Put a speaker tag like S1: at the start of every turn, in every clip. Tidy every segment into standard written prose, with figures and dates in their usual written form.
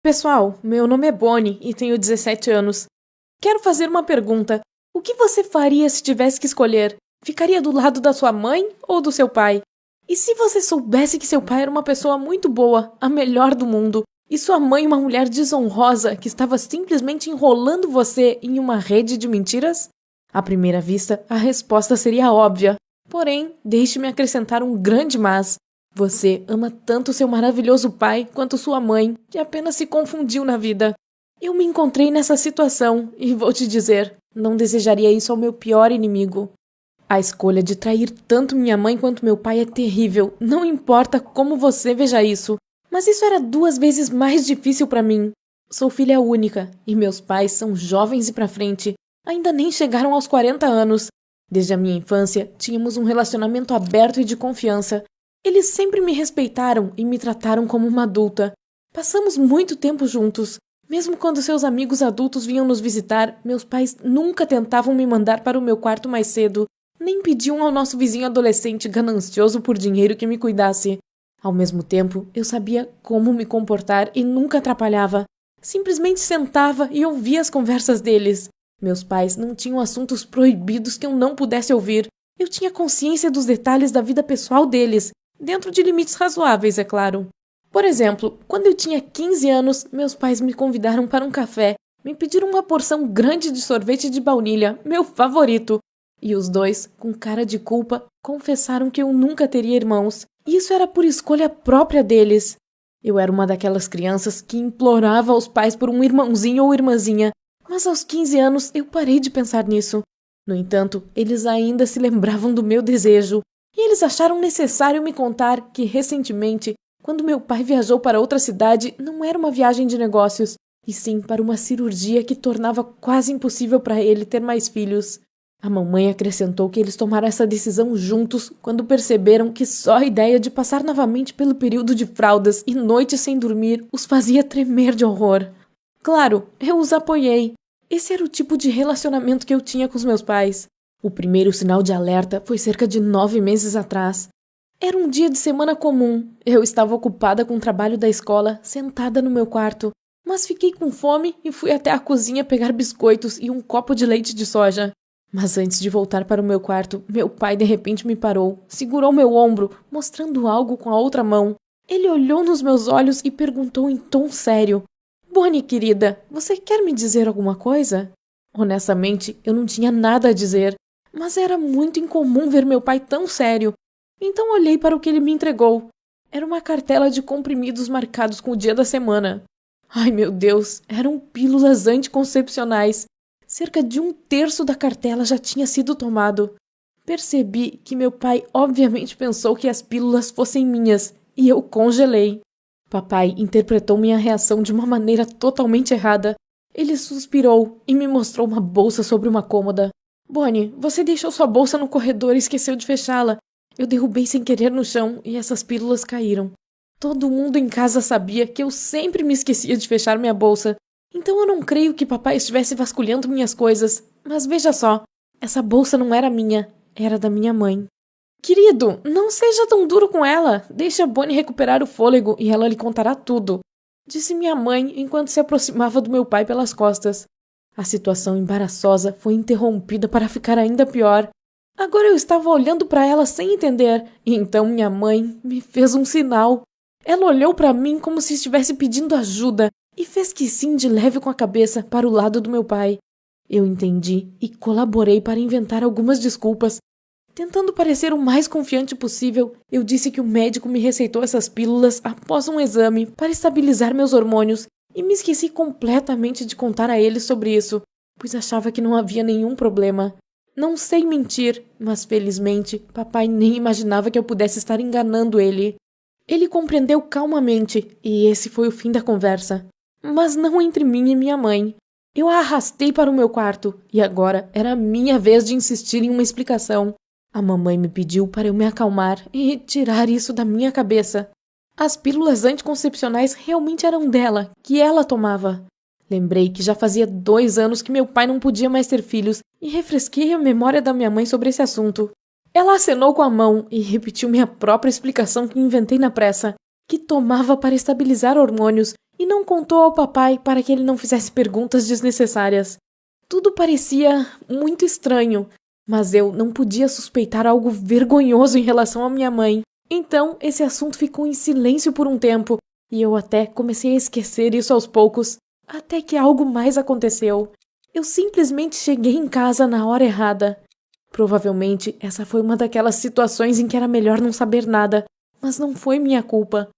S1: Pessoal, meu nome é Bonnie e tenho 17 anos. Quero fazer uma pergunta. O que você faria se tivesse que escolher? Ficaria do lado da sua mãe ou do seu pai? E se você soubesse que seu pai era uma pessoa muito boa, a melhor do mundo, e sua mãe uma mulher desonrosa que estava simplesmente enrolando você em uma rede de mentiras? À primeira vista, a resposta seria óbvia. Porém, deixe-me acrescentar um grande mas. Você ama tanto seu maravilhoso pai quanto sua mãe, que apenas se confundiu na vida. Eu me encontrei nessa situação e vou te dizer, não desejaria isso ao meu pior inimigo. A escolha de trair tanto minha mãe quanto meu pai é terrível, não importa como você veja isso. Mas isso era 2 vezes mais difícil para mim. Sou filha única e meus pais são jovens e pra frente, ainda nem chegaram aos 40 anos. Desde a minha infância, tínhamos um relacionamento aberto e de confiança. Eles sempre me respeitaram e me trataram como uma adulta. Passamos muito tempo juntos. Mesmo quando seus amigos adultos vinham nos visitar, meus pais nunca tentavam me mandar para o meu quarto mais cedo, nem pediam ao nosso vizinho adolescente ganancioso por dinheiro que me cuidasse. Ao mesmo tempo, eu sabia como me comportar e nunca atrapalhava. Simplesmente sentava e ouvia as conversas deles. Meus pais não tinham assuntos proibidos que eu não pudesse ouvir. Eu tinha consciência dos detalhes da vida pessoal deles, dentro de limites razoáveis, é claro. Por exemplo, quando eu tinha 15 anos, meus pais me convidaram para um café, me pediram uma porção grande de sorvete de baunilha, meu favorito. E os dois, com cara de culpa, confessaram que eu nunca teria irmãos. E isso era por escolha própria deles. Eu era uma daquelas crianças que implorava aos pais por um irmãozinho ou irmãzinha, mas aos 15 anos eu parei de pensar nisso. No entanto, eles ainda se lembravam do meu desejo. E eles acharam necessário me contar que, recentemente, quando meu pai viajou para outra cidade, não era uma viagem de negócios, e sim para uma cirurgia que tornava quase impossível para ele ter mais filhos. A mamãe acrescentou que eles tomaram essa decisão juntos quando perceberam que só a ideia de passar novamente pelo período de fraldas e noites sem dormir os fazia tremer de horror. Claro, eu os apoiei. Esse era o tipo de relacionamento que eu tinha com os meus pais. O primeiro sinal de alerta foi cerca de 9 meses atrás. Era um dia de semana comum. Eu estava ocupada com o trabalho da escola, sentada no meu quarto, mas fiquei com fome e fui até a cozinha pegar biscoitos e um copo de leite de soja. Mas antes de voltar para o meu quarto, meu pai de repente me parou, segurou meu ombro, mostrando algo com a outra mão. Ele olhou nos meus olhos e perguntou em tom sério: Bonnie, querida, você quer me dizer alguma coisa? Honestamente, eu não tinha nada a dizer, mas era muito incomum ver meu pai tão sério. Então olhei para o que ele me entregou. Era uma cartela de comprimidos marcados com o dia da semana. Ai, meu Deus, eram pílulas anticoncepcionais. Cerca de 1/3 da cartela já tinha sido tomado. Percebi que meu pai obviamente pensou que as pílulas fossem minhas, e eu congelei. Papai interpretou minha reação de uma maneira totalmente errada. Ele suspirou e me mostrou uma bolsa sobre uma cômoda. Bonnie, você deixou sua bolsa no corredor e esqueceu de fechá-la. Eu derrubei sem querer no chão e essas pílulas caíram. Todo mundo em casa sabia que eu sempre me esquecia de fechar minha bolsa. Então eu não creio que papai estivesse vasculhando minhas coisas. Mas veja só, essa bolsa não era minha, era da minha mãe. Querido, não seja tão duro com ela. Deixe a Bonnie recuperar o fôlego e ela lhe contará tudo, disse minha mãe enquanto se aproximava do meu pai pelas costas. A situação embaraçosa foi interrompida para ficar ainda pior. Agora eu estava olhando para ela sem entender, e então minha mãe me fez um sinal. Ela olhou para mim como se estivesse pedindo ajuda e fez que sim de leve com a cabeça para o lado do meu pai. Eu entendi e colaborei para inventar algumas desculpas. Tentando parecer o mais confiante possível, eu disse que o médico me receitou essas pílulas após um exame para estabilizar meus hormônios e me esqueci completamente de contar a ele sobre isso, pois achava que não havia nenhum problema. Não sei mentir, mas felizmente papai nem imaginava que eu pudesse estar enganando ele. Ele compreendeu calmamente e esse foi o fim da conversa. Mas não entre mim e minha mãe. Eu a arrastei para o meu quarto e agora era a minha vez de insistir em uma explicação. A mamãe me pediu para eu me acalmar e tirar isso da minha cabeça. As pílulas anticoncepcionais realmente eram dela, que ela tomava. Lembrei que já fazia 2 anos que meu pai não podia mais ter filhos e refresquei a memória da minha mãe sobre esse assunto. Ela acenou com a mão e repetiu minha própria explicação que inventei na pressa, que tomava para estabilizar hormônios e não contou ao papai para que ele não fizesse perguntas desnecessárias. Tudo parecia muito estranho, mas eu não podia suspeitar algo vergonhoso em relação à minha mãe. Então, esse assunto ficou em silêncio por um tempo, e eu até comecei a esquecer isso aos poucos, até que algo mais aconteceu. Eu simplesmente cheguei em casa na hora errada. Provavelmente, essa foi uma daquelas situações em que era melhor não saber nada, mas não foi minha culpa.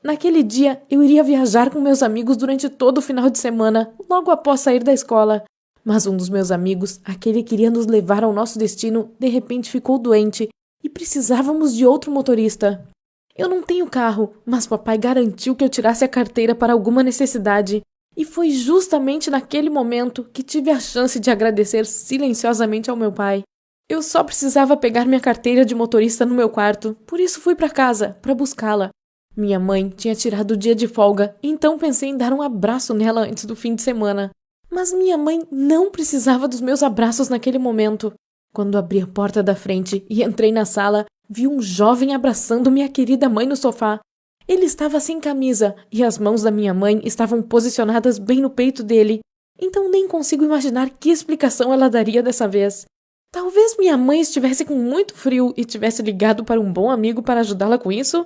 S1: Naquele dia, eu iria viajar com meus amigos durante todo o final de semana, logo após sair da escola. Mas um dos meus amigos, aquele que iria nos levar ao nosso destino, de repente ficou doente e precisávamos de outro motorista. Eu não tenho carro, mas papai garantiu que eu tirasse a carteira para alguma necessidade. E foi justamente naquele momento que tive a chance de agradecer silenciosamente ao meu pai. Eu só precisava pegar minha carteira de motorista no meu quarto, por isso fui para casa, para buscá-la. Minha mãe tinha tirado o dia de folga, então pensei em dar um abraço nela antes do fim de semana. Mas minha mãe não precisava dos meus abraços naquele momento. Quando abri a porta da frente e entrei na sala, vi um jovem abraçando minha querida mãe no sofá. Ele estava sem camisa e as mãos da minha mãe estavam posicionadas bem no peito dele. Então nem consigo imaginar que explicação ela daria dessa vez. Talvez minha mãe estivesse com muito frio e tivesse ligado para um bom amigo para ajudá-la com isso?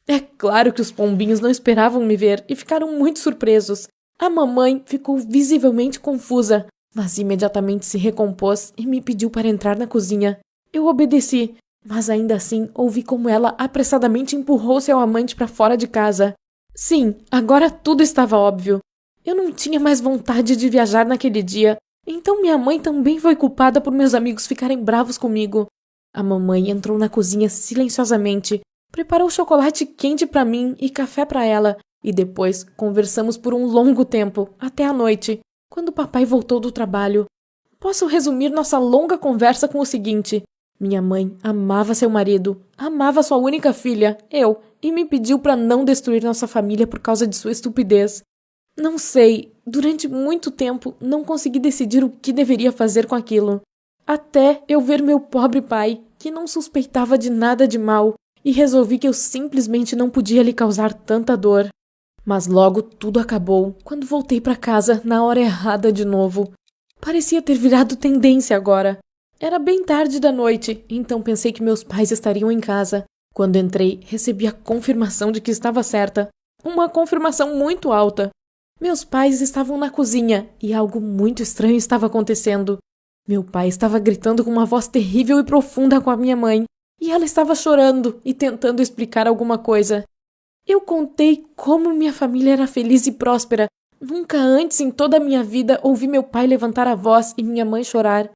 S1: É claro que os pombinhos não esperavam me ver e ficaram muito surpresos. A mamãe ficou visivelmente confusa, mas imediatamente se recompôs e me pediu para entrar na cozinha. Eu obedeci, mas ainda assim ouvi como ela apressadamente empurrou seu amante para fora de casa. Sim, agora tudo estava óbvio. Eu não tinha mais vontade de viajar naquele dia, então minha mãe também foi culpada por meus amigos ficarem bravos comigo. A mamãe entrou na cozinha silenciosamente, preparou chocolate quente para mim e café para ela, e depois conversamos por um longo tempo, até a noite, quando papai voltou do trabalho. Posso resumir nossa longa conversa com o seguinte: minha mãe amava seu marido, amava sua única filha, eu, e me pediu para não destruir nossa família por causa de sua estupidez. Não sei, durante muito tempo não consegui decidir o que deveria fazer com aquilo. Até eu ver meu pobre pai, que não suspeitava de nada de mal, e resolvi que eu simplesmente não podia lhe causar tanta dor. Mas logo tudo acabou quando voltei para casa na hora errada de novo. Parecia ter virado tendência agora. Era bem tarde da noite, então pensei que meus pais estariam em casa. Quando entrei, recebi a confirmação de que estava certa. Uma confirmação muito alta. Meus pais estavam na cozinha e algo muito estranho estava acontecendo. Meu pai estava gritando com uma voz terrível e profunda com a minha mãe, e ela estava chorando e tentando explicar alguma coisa. Eu contei como minha família era feliz e próspera. Nunca antes em toda a minha vida ouvi meu pai levantar a voz e minha mãe chorar.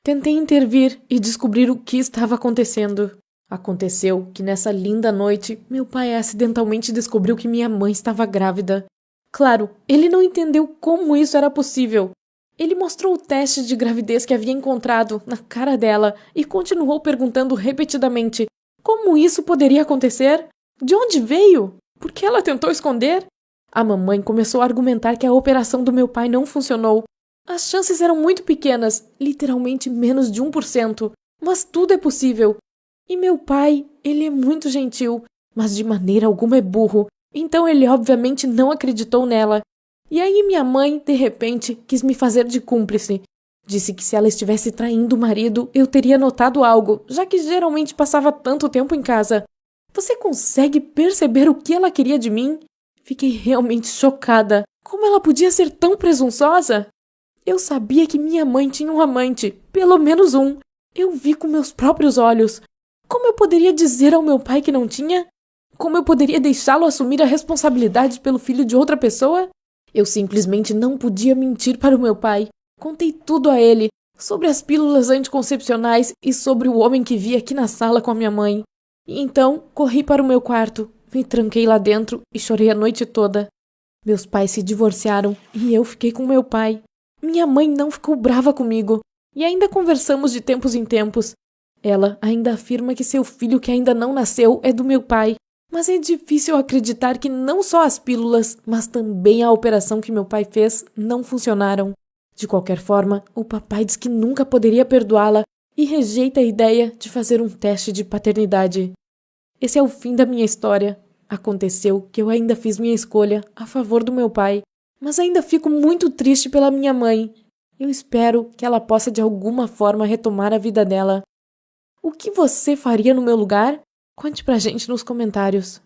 S1: Tentei intervir e descobrir o que estava acontecendo. Aconteceu que nessa linda noite, meu pai acidentalmente descobriu que minha mãe estava grávida. Claro, ele não entendeu como isso era possível. Ele mostrou o teste de gravidez que havia encontrado na cara dela e continuou perguntando repetidamente como isso poderia acontecer? De onde veio? Por que ela tentou esconder? A mamãe começou a argumentar que a operação do meu pai não funcionou. As chances eram muito pequenas, literalmente menos de 1%, mas tudo é possível. E meu pai, ele é muito gentil, mas de maneira alguma é burro, então ele obviamente não acreditou nela. E aí minha mãe, de repente, quis me fazer de cúmplice. Disse que se ela estivesse traindo o marido, eu teria notado algo, já que geralmente passava tanto tempo em casa. Você consegue perceber o que ela queria de mim? Fiquei realmente chocada. Como ela podia ser tão presunçosa? Eu sabia que minha mãe tinha um amante, pelo menos um. Eu vi com meus próprios olhos. Como eu poderia dizer ao meu pai que não tinha? Como eu poderia deixá-lo assumir a responsabilidade pelo filho de outra pessoa? Eu simplesmente não podia mentir para o meu pai. Contei tudo a ele, sobre as pílulas anticoncepcionais e sobre o homem que vi aqui na sala com a minha mãe. E então, corri para o meu quarto, me tranquei lá dentro e chorei a noite toda. Meus pais se divorciaram e eu fiquei com meu pai. Minha mãe não ficou brava comigo e ainda conversamos de tempos em tempos. Ela ainda afirma que seu filho que ainda não nasceu é do meu pai. Mas é difícil acreditar que não só as pílulas, mas também a operação que meu pai fez não funcionaram. De qualquer forma, o papai diz que nunca poderia perdoá-la e rejeita a ideia de fazer um teste de paternidade. Esse é o fim da minha história. Aconteceu que eu ainda fiz minha escolha a favor do meu pai, mas ainda fico muito triste pela minha mãe. Eu espero que ela possa de alguma forma retomar a vida dela. O que você faria no meu lugar? Conte pra gente nos comentários.